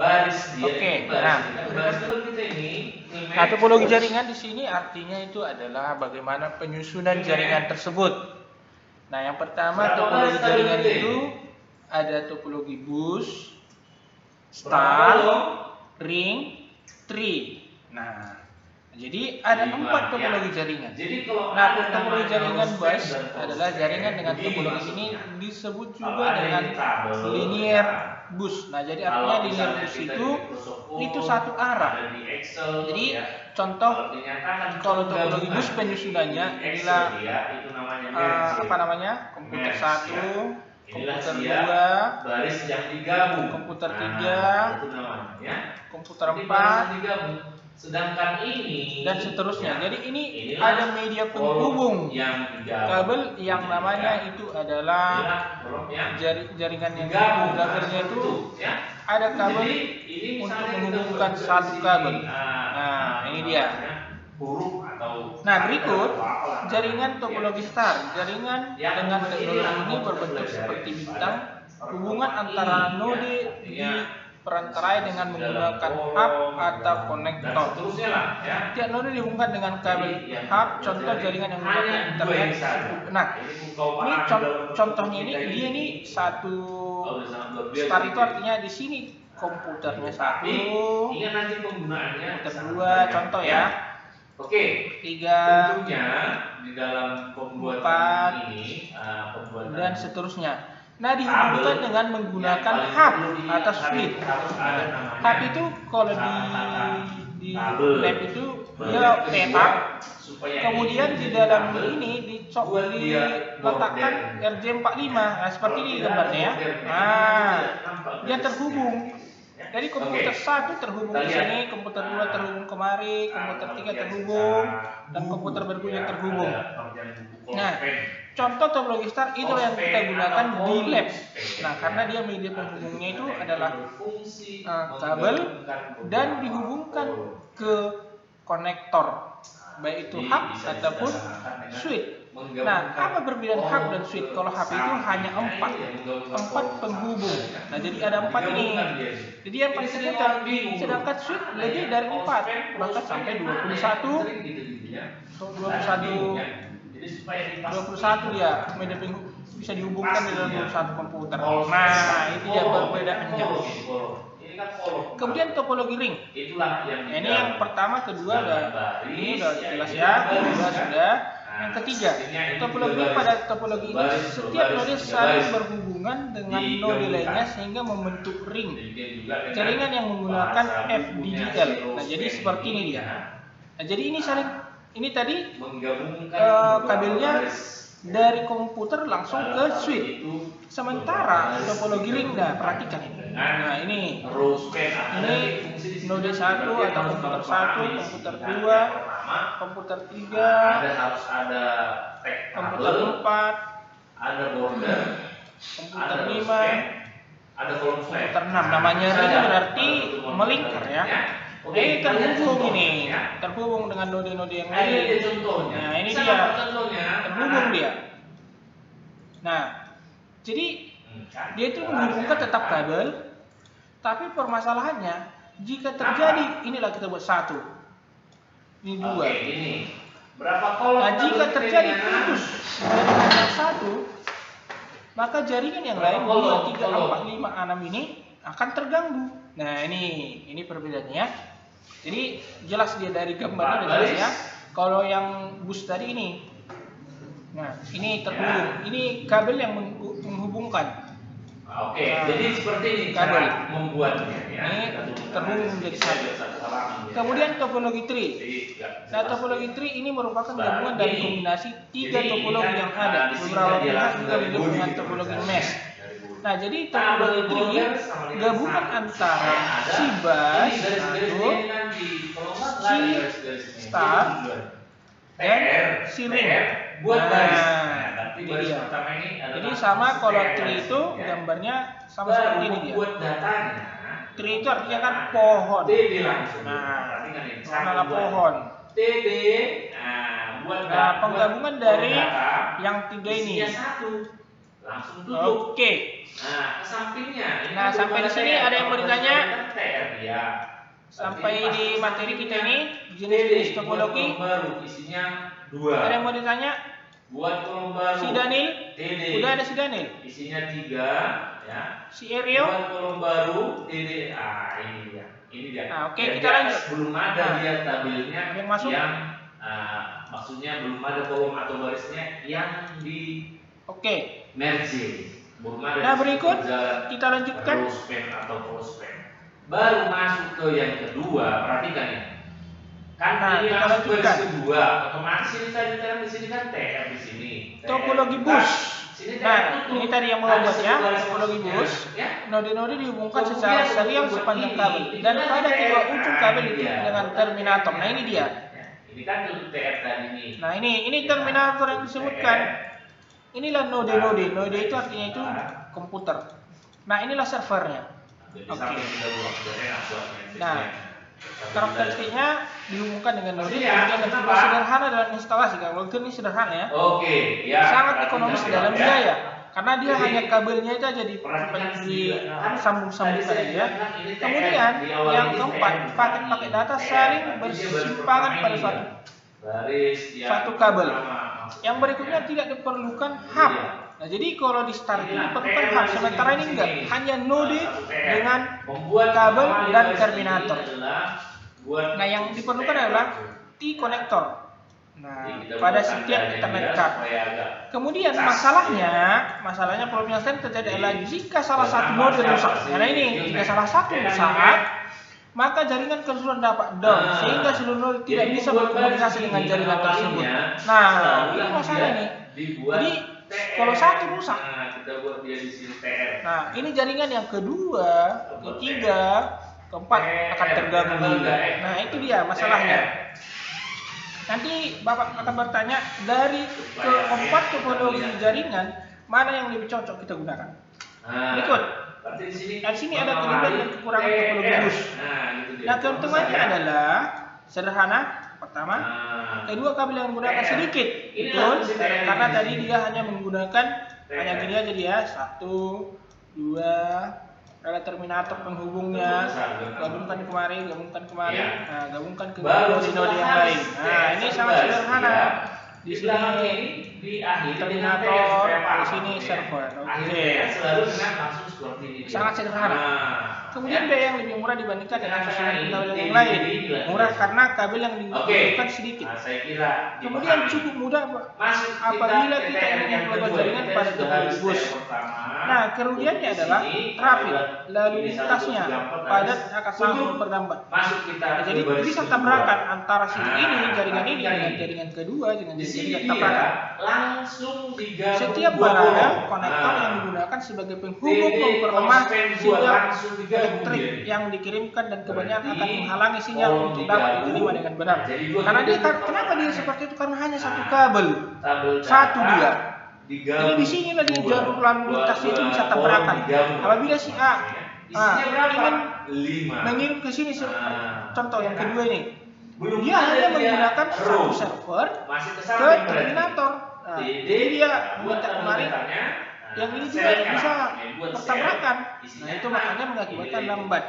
baris dia. Oke, baris kita ini. Nah, topologi jaringan di sini artinya itu adalah bagaimana penyusunan jaringan tersebut. Nah, yang pertama topologi jaringan itu ada topologi bus, star, ring, tree. Nah, jadi ada 4 topologi jaringan. Nah, topologi jaringan bus adalah jaringan dengan topologi ini disebut juga dengan linear bus. Nah, jadi artinya linear bus itu satu arah. Jadi contoh kalau topologi bus penyusunannya inilah komputer 1, komputer 2, baris yang digabung, komputer 3, komputer 4, sedangkan ini dan seterusnya. Jadi ini ada media penghubung kabel yang namanya itu adalah jaringan yang kabelnya itu ada kabel untuk menghubungkan satu kabel. Nah, ini dia. Nah, berikut jaringan topologi star. Jaringan dengan teknologi ini berbentuk seperti bintang. Hubungan antara node diperantarai dengan menggunakan hub atau konektor. Tiap node dihubungkan dengan kabel hub. Contoh jaringan yang menggunakan internet. Nah, ini contohnya dia ini satu star itu artinya di sini komputernya 1, komputer 2, contoh ya. Oke, 3, tentunya di dalam pembuatan 4, ini dan seterusnya. Nah, dihubungkan dengan menggunakan hub atau switch. Hub itu kalau di lab itu dia petak, kemudian di dalam ini diletakkan RJ45. Nah, seperti ini gambarnya ya. Nah, dia terhubung. Jadi komputer 1 terhubung ke sini, komputer 2 terhubung kemari, komputer 3 terhubung, dan komputer berikutnya terhubung. Nah, contoh topologi star itu yang kita gunakan di lab. Nah, karena dia media penghubungnya itu adalah kabel dan dihubungkan ke konektor, baik itu hub ataupun switch. Nah, apa perbedaan hub dan switch? Kalau hub itu hanya 4 penghubung. Nah, jadi ada 4 ini. Jadi yang paling terdekat, sedangkan switch lebih dari 4, bahkan sampai 21 ya, media penghubung bisa dihubungkan di dalam 21 komputer. Nah, itu dia perbedaannya. Kemudian topologi ring. Ini yang pertama, kedua ini udah jelas ya, kedua sudah. Yang ketiga, pada topologi ini setiap node saling berhubungan dengan node lainnya sehingga membentuk ring. Jaringan yang menggunakan FDDL. Nah, jadi seperti ini dia. Nah, jadi ini tadi kabelnya dari komputer langsung ke switch. Sementara topologi ring, perhatikan ini. Nah, ini node 1 atau komputer 1, komputer 2, komputer 3, komputer 4, ada border, komputer 5, komputer 6. Namanya ring berarti melingkar ya. Ini terhubung dengan node-node yang lain. Nah, ini dia terhubung dia. Nah, jadi dia itu menghubungkan tetap kabel, tapi permasalahannya jika terjadi, inilah kita buat 1, ini 2. Nah, jika terjadi putus jaringan yang 1, maka jaringan yang lain 2, 3, 4, 5, 6 ini akan terganggu. Nah, ini perbedaannya ya. Jadi jelas dia dari gambarnya udah jelas ya. Kalau yang bus tadi ini, nah ini terhubung, ini kabel yang menghubungkan. Oke, jadi seperti ini kabel cara membuatnya ya. Ini terhubung menjadi satu. Kemudian topologi tree. Nah, topologi tree ini merupakan gabungan dari kombinasi 3 topologi yang ada. Beberapa pihak juga menyebut dengan topologi mesh. Nah, jadi topologi tree gabungan antara si bus 1, si star, dan si ring. Nah, ini dia. Jadi sama kalau tree itu gambarnya sama seperti ini dia. Tree itu artinya kan pohon. Nah, adalah pohon. Nah, penggabungan dari yang 3 ini. Oke. Nah, sampai di sini ada yang mau ditanya? ya. Sampai Berarti di masuk materi kita ini TD, jenis-jenis buat topologi. kolom baru isinya 2. Ada yang mau ditanya? Buat kolom baru Si Daniel? TD Udah ada si Daniel. isinya 3 ya. Si Eryo? Buat kolom baru TD. Ini dia. Ini dia. Nah, oke, Dan kita di atas lanjut. belum ada Nah, dia tabelnya yang masuk? maksudnya belum ada kolom atau barisnya yang di Oke. merge. Belum ada. Nah, berikut jalan kita lanjutkan. row span atau cross span. Baru masuk ke yang kedua, perhatikan ya. Kan Nah, ini kita langsung lanjutkan. baris kedua, otomatis ini tadi kan di sini kan TR di sini. Topologi bus. Sini TR Nah, tutup. ini tadi yang mau Ada buat ya, satu garis topologi masuknya, bus. ya. Node-node dihubungkan Kemudian secara serial buat sepanjang ini. kabel Ini dan kan pada TR. kedua ujung kabel Nah, itu iya. dengan terminator. Nah, ini dia. Ya, ini kan tuh TR tadi nih. Nah, ini terminator yang disebutkan. Inilah node-node. Node itu artinya itu komputer. Nah, inilah servernya. Jadi Oke. sampai kita buat enak buat Nah, karakteristiknya dihubungkan dengan node Maksudnya, kemudian yang kedua kenapa? sederhana dalam instalasi. Kalau itu ini sederhana ya. Oke, ya. Sangat perhatikan ekonomis ya, dalam ya. biaya karena dia Jadi, hanya kabelnya itu aja Perhatikan disambung-sambungkan tadi aja. saya bilang ini TR, Kemudian di awal yang ini keempat, TR, paket-paket data TR, saling berarti dia baris bersimpangan pertama pada ini suatu ya. Baris yang satu kabel. pertama. Yang berikutnya tidak diperlukan hub. Iya. Nah, jadi kalau di start ini Inilah diperlukan TR hub, di sementara ini sini. enggak, hanya node Satu TR. dengan Membuat kabel pertama di dan baris terminator. ini adalah buat Nah, yang diperlukan TR. adalah T-connector. Nah, Jadi kita pada buatkan setiap tandanya Ethernet dia card. supaya agak Kemudian sas, masalahnya problem yang sering terjadi adalah jika salah Kenapa satu node siapa rusak. sih? Nah, ini jika salah satu Ya kan, rusak, ya? maka jaringan keseluruhan dapat down Nah, sehingga seluruh node tidak jadi bisa buat berkomunikasi baris dengan ini, jaringan tersebut. awalnya, Nah, selalu ini lah masalah dia nih. dibuat Jadi TR. kalau satu rusak, Nah, kita buat dia di sini TR. nah ini jaringan yang kedua, ketiga, keempat akan terganggu. Nah, itu dia masalahnya. Nanti Bapak akan bertanya dari keempat topologi jaringan mana yang lebih cocok kita gunakan. Nah, Berikut. berarti di sini Di sini ada kelebihan dan kekurangan topologi bus. Nah, gitu dia. Nah, keuntungannya adalah sederhana. Pertama, Nah, kedua kabel yang menggunakan sedikit, Ini betul, langsung TR karena di tadi sini. dia hanya menggunakan TR. hanya gini aja dia, 1, 2, ada terminator penghubungnya, gabungkan kemari, Iya. nah gabungkan ke baru node-node yang setelah lain. Nah, ini sangat sederhana. Di sini diakhiri dengan terminator, TR, di sini ya. server. Akhir Oke. TR selalu dengan langsung seperti ini. Sangat sederhana. Nah, Kemudian ya. biaya yang lebih murah dibandingkan dengan susunan Nah, kabel ini yang lain. lah. Murah karena kabel yang Oke. dibutuhkan sedikit. Nah, saya kira Kemudian dipahami. cukup mudah Masuk apabila ke kita TR ingin yang membuat kedua. jaringan Kita pada sudah topologi habis bus. TR pertama. Nah, kerugiannya Di adalah sini traffic, adalah lalu ini lintasnya 174 padat akan sangat Untuk berdampak. masuk kita Nah, jadi ke baris bisa kedua. tabrakan antara situ Nah, ini, jaringan ini perhatikan dengan ini. jaringan kedua dengan Di sini jaringan dia tabrakan. langsung digabung Setiap dua barada kolom. konektor Nah, yang digunakan sebagai penghubung TD memperlemah konspen dua sinyal langsung digabung elektrik dia. yang dikirimkan dan kebanyakan akan Berarti menghalangi sinyal kolom untuk dapat digabung. diterima dengan benar. Nah, jadi dua Karena dia digabung. kenapa dia seperti itu? Karena hanya satu Nah, kabel. tabel Satu data dia. digabung Jadi di sini tadi dua. jalur lalu lintasnya itu Dua bisa kolom tabrakan. digabung. Apabila si A Isinya berapa? ingin 5. mengirim ke sini Nah, contoh yang kedua ini, Belum dia ada hanya dia menggunakan row. satu server Masih ke ke samping berarti. terminator. Nah, TD, jadi dia buat minta kemarin terminatornya. yang ini juga Select bisa kan? Buat bertabrakan. select, isinya Nah, itu kan makanya mengakibatkan ini. lambat.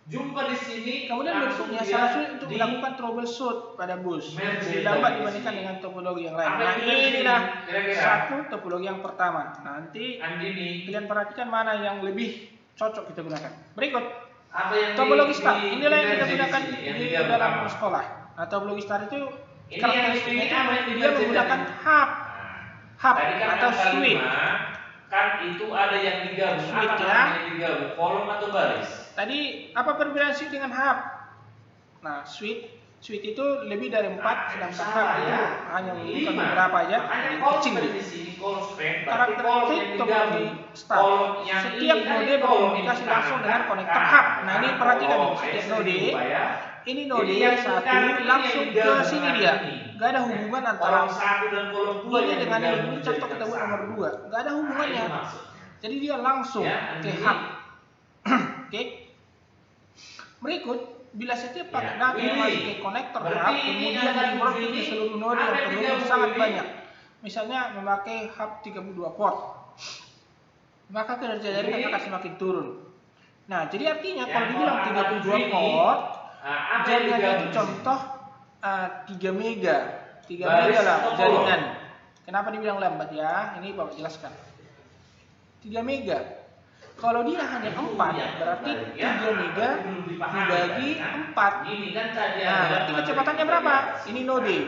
Jumpa di sini. Kemudian langsung berikutnya dia salah sulit untuk di- melakukan troubleshoot pada bus. Merge Jadi lambat tadi dibandingkan di sini. dengan topologi yang lain. Apa Nah, yang kita di sini? inilah Kira-kira? satu topologi yang pertama. Nanti Andini. kalian perhatikan mana yang lebih cocok kita gunakan. Berikut Apa yang topologi di- start. di- Inilah yang kita di gunakan sini, yang di digabung dalam apa? sekolah. Nah, topologi start itu Ini karakteristiknya yang itu apa yang dia dibaca menggunakan tadi? hub, hub Tadi kan atau angka switch. 5, kan itu ada yang digabung. Switch, Apa ya. namanya yang digabung? Kolom atau baris? Tadi apa perbedaan switch dengan hub? Nah, switch itu lebih dari 4, sedangkan hub itu hanya membutuhkan 5. beberapa aja, Makanya jadi kolom kecil dari dia. sini kolom span, berarti Karakteristik kolom yang topologi digabung. start. Kolom yang Setiap ini kan node kolom berkomunikasi ini langsung kanan, dengan kan? konektor Kanan. hub. Nah, ini Kanan perhatikan kolom, nih, setiap saya node lupa ya. ini node Jadi yang satu kanan ini langsung yang ke digabung sini dengan dia. ini. Gak ada hubungan antara Kolom 1 dan kolom 2 ini yang dengan digabung ini. Contoh kita buat nomor 2. Gak ada hubungannya. Jadi dia langsung Ya, ke ini. hub. Oke. Berikut, bila setiap paket Ya, data yang pilih. masuk ke konektor hub Berarti ini kemudian akan diproses ke pilih seluruh node apa yang yang terhubung digabung, sangat pilih. banyak. Misalnya memakai hub 32 port. Maka kinerja jaringan Pilih. akan semakin turun. Nah, jadi artinya Ya, kalau dibilang 32 port, apa yang jaringannya itu digabung? contoh 3 mega. 3 Baris mega lah atau jaringan. Kenapa dibilang lambat ya? Ini Bapak jelaskan. 3 mega. Kalau dia hanya 4, berarti 3 mega dibagi 4. Ini kan tadi Nah, ada berarti kecepatannya berapa? Ini node.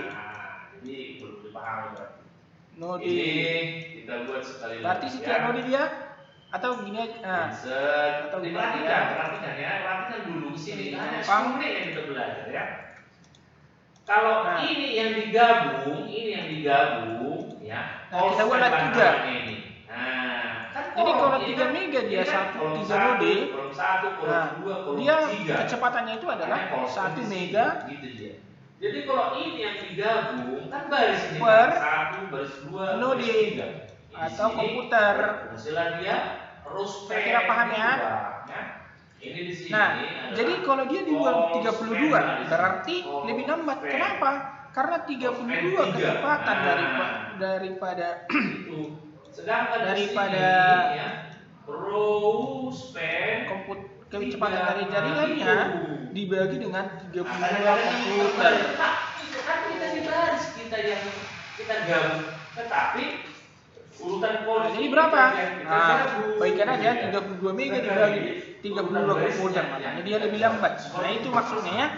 Jadi perlu dipahami berarti. Node. Ini kita buat sekali Berarti lagi, setiap node dia atau gini aja. Nah, atau gini aja. Perhatikan dulu sini. Hanya Gampang. 10 menit yang kita belajar ya. Kalau Nah. ini yang digabung, ya. Nah, kita buatlah Kolom 3. ini. Nah, kan Jadi kolom kalau ini 3 kan- mega dia ini kan 3 kolom node. kolom 1, kolom Nah, 2, kolom dia 3. kecepatannya itu adalah Makanya kolom 1 ini mega gitu dia. Jadi kalau ini yang digabung kan baris ini per 1, baris 2, node baris 3. atau komputer. Hasilnya dia Saya kira paham ya. Ini di sini. Nah, adalah jadi kalau dia dibuat kolom 32, span. berarti Kolom lebih lambat. span. Kenapa? Karena 32 Span 3. kecepatan Nah. daripada Itu. Sedangkan daripada di sini, ya, row span kecepatan dari jaringannya dibagi dengan 32 komputer. Kan kita di baris kita yang kita gabung, tetapi urutan Nah, port jadi berapa? kita Nah, gabung. baikkan aja 32 mega dibagi 32 komputer, makanya dia lebih lambat. Nah, itu maksudnya ya.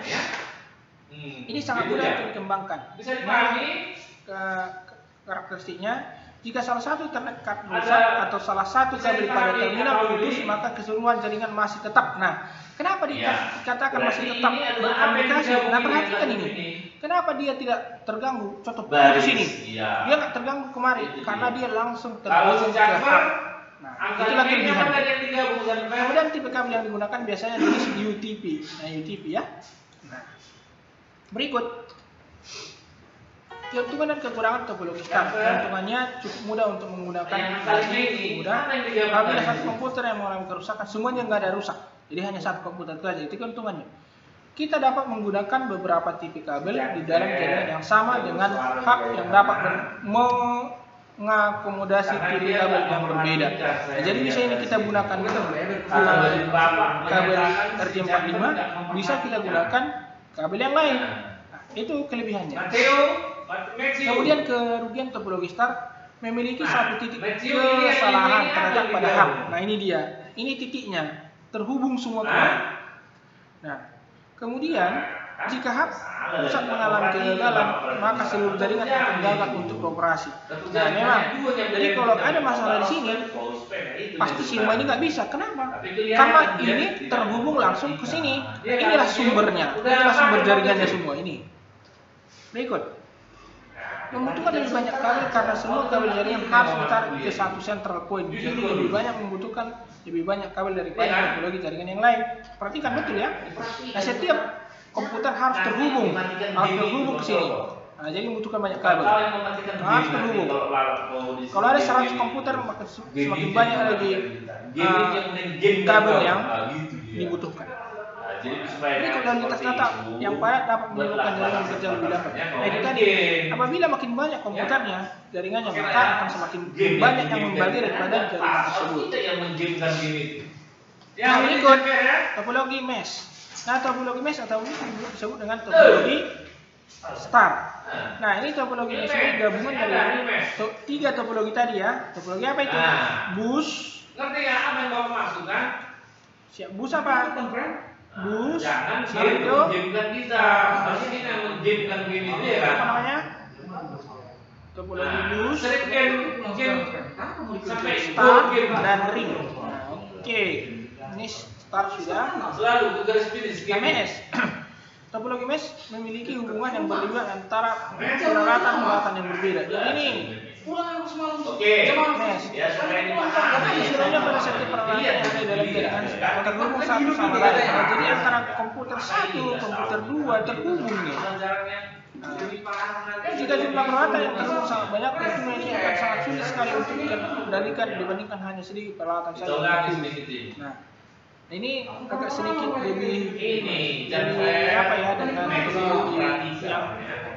Ini sangat Gitu mudah ya. untuk dikembangkan. Bisa dipahami? Karakteristiknya, jika salah satu terdekat rusak atau salah satu kabel pada terminal putus, maka keseluruhan jaringan masih tetap. Nah, kenapa dikatakan masih tetap berkomunikasi? Nah, perhatikan ini. Kenapa dia tidak terganggu? Contoh Baris, putus ini, iya. dia nggak terganggu kemarin Itu karena dia. dia langsung Kalau terhubung ke sejumlah hub. Nah, angka itulah ini kelebihan. apa yang digabung sampai? Kemudian tipe kabel yang digunakan biasanya jenis UTP. Nah, UTP ya. Nah, berikut keuntungan dan kekurangan topologi STAR. Keuntungannya cukup mudah untuk menggunakan, mudah. Apabila satu komputer yang mengalami kerusakan, semuanya nggak ada rusak. Jadi hanya satu komputer itu aja. Itu keuntungannya. Kita dapat menggunakan beberapa tipe kabel di dalam jaringan yang sama dengan hub yang dapat mengakomodasi tipe kabel yang berbeda. Nah, jadi bisa ini kita gunakan kabel RJ45, bisa kita gunakan kabel yang lain. Nah, itu kelebihannya. Kemudian kerugian topologi STAR memiliki satu titik kesalahan terletak pada hub. Nah, ini dia. Ini titiknya terhubung semua ke hub. Nah, kemudian jika hub pusat mengalami kegagalan, maka seluruh jaringan akan gagal untuk beroperasi. Nah, memang. Jadi kalau ada masalah di sini, pasti semua ini nggak bisa. Kenapa? Karena ini terhubung langsung ke sini. Inilah sumbernya. Inilah sumber jaringannya semua ini. Berikut. Membutuhkan lebih banyak kabel karena semua kabel jaringan harus ditarik ke satu central point. Jadi lebih banyak membutuhkan lebih banyak kabel daripada topologi jaringan yang lain. Perhatikan betul ya. Nah, setiap komputer harus terhubung ke sini. Nah, jadi membutuhkan banyak kabel. Harus terhubung. Kalau ada 100 komputer, maka semakin banyak lagi kabel yang dibutuhkan. Ini kualitas data yang padat dapat menyebabkan jaringan bekerja lebih lambat. Nah, itu tadi. Apabila makin banyak komputernya, jaringannya maka akan semakin banyak yang membagi daripada jaringan tersebut. Yang berikut, topologi mesh. Nah, topologi mesh atau disebut dengan topologi STAR. Nah, ini topologi mesh ini gabungan dari tiga topologi tadi ya. Topologi apa itu? Bus. Ngerti ya apa yang Bapak maksudkan? Siap, bus apa? Bus. Jangan itu menggimkan kita. Pasti kita menggimkan gini itu ya kan? apa namanya? Topologi bus, Sering game sampai STAR dan ring. Nah, oke. Ini STAR sudah. Selalu ke garis finish. Nah, mesh. Topologi mesh memiliki hubungan yang berlebihan antara peralatan yang berbeda. Jadi ini Oke. mesh. Ya supaya ini Istilahnya pada setiap peralatan yang ada dalam jaringan terhubung satu sama lain. Nah, jadi antara komputer satu, komputer dua terhubung nih. Jika jumlah peralatan yang terhubung sangat banyak, tentunya ini akan sangat sulit sekali untuk dikendalikan dibandingkan hanya sedikit peralatan saja. Nah, ini agak sedikit lebih apa ya dengan teknologi yang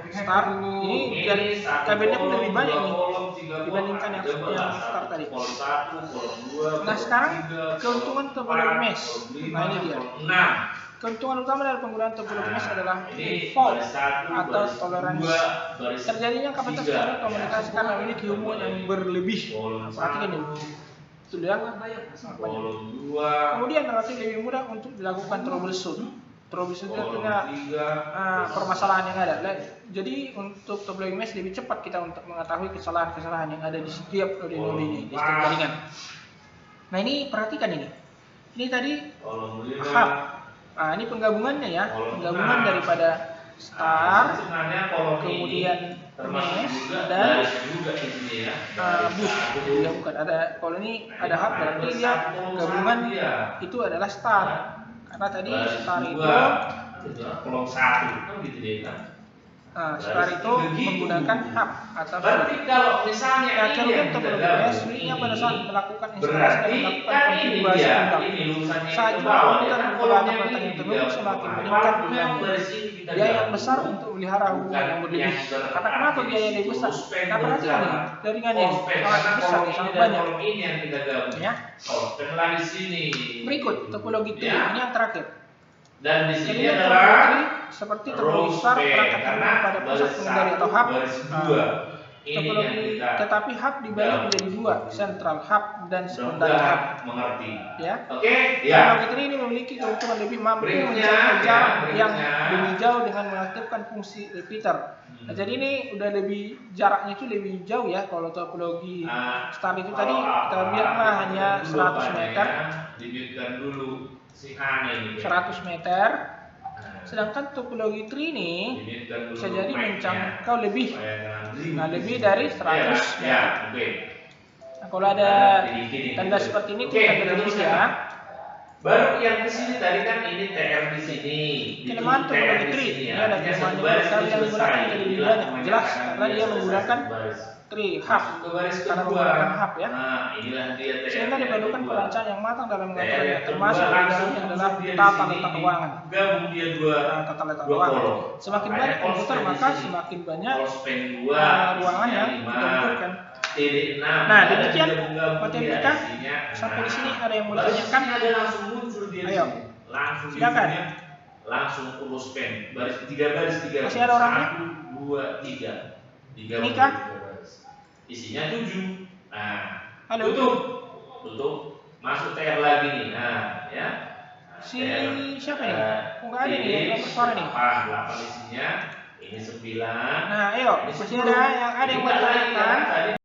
STAR. Ini kabelnya pun lebih banyak nih. dibandingkan yang start tadi. Kolom 1, kolom 2. Nah sekarang keuntungan topologi mesh. Nah ini dia. Keuntungan utama dari penggunaan topologi mesh adalah fault atau toleransi. Terjadinya kapasitas teori komunikasi karena memiliki hubungan yang berlebih. Nah, perhatikan ini. Itu dia. Kemudian relatif lebih mudah untuk dilakukan troubleshoot. Troubleshoot artinya permasalahan yang ada. Jadi untuk topologi mesh lebih cepat kita untuk mengetahui kesalahan-kesalahan yang ada di setiap node-node ini, di setiap jaringan. Nah ini perhatikan ini. Ini tadi hub. Nah ini penggabungannya ya, penggabungan daripada star, kemudian mesh dan bus. Ya bukan ada. Kalau ini ada hub berarti dia gabungan itu adalah star. Karena tadi star itu kolom 1 kan gitu deh kan. Star itu menggunakan hub atau berarti kalau misalnya kemudian topologi mesh switchnya pada saat melakukan instalasi dan melakukan konfigurasi ulang. Saat komputer menggunakan peralatan yang terhubung semakin meningkat biaya yang besar untuk melihara hubungan yang berlebih. Karena kenapa biaya yang lebih besar? Nah perhatikan ini, jaringannya sangat besar, sangat banyak. Ya. Berikut topologi tree, ini yang terakhir. Dan di sini Jadi adalah seperti topologi star perangkat terhubung pada pusat pengendali atau hub. Topologi tetapi hub dibagi menjadi dua, central hub dan secondary hub. Mengerti? Ya. Oke, ya. Topologi tree ini memiliki keuntungan lebih mampu mencapai jarak yang lebih jauh dengan mengaktifkan fungsi repeater. Nah, jadi ini udah lebih jaraknya itu lebih jauh ya. Kalau topologi star itu tadi kita lihatlah hanya 100 meter. Dibiarkan dulu si Hane 100 meter. Sedangkan topologi tree ini bisa jadi menjangkau lebih. Nah, lebih dari 100 meter. Nah, kalau ada tanda seperti ini itu tanda lebih ya. Baru yang di sini tadi kan ini TR di sini. Kelemahan topologi tree ini ada kelemahan yang digunakan jadi lebih banyak. Jelas karena dia menggunakan tree hub karena menggunakan hub ya. Sehingga diperlukan perencanaan yang matang dalam mengaturnya, termasuk di dalamnya adalah tata letak ruangan. Tata letak ruangan. Semakin banyak komputer maka semakin banyak ruangan yang kita butuhkan. Nah demikian materi kita. Sampai di sini ada yang mau ditanyakan? Ayo, silakan. Langsung urus pen. Baris 3 baris 3. Masih ada orangnya? 1, 2, 3. Ini kah? Isinya 7. Nah, halo. Tutup. Masuk TR lagi nih. Nah, ya. Si siapa ini? Enggak ada nih yang suara nih. 8 isinya. Ini 9. Nah, ayo. Masih ada yang mau ditanyakan?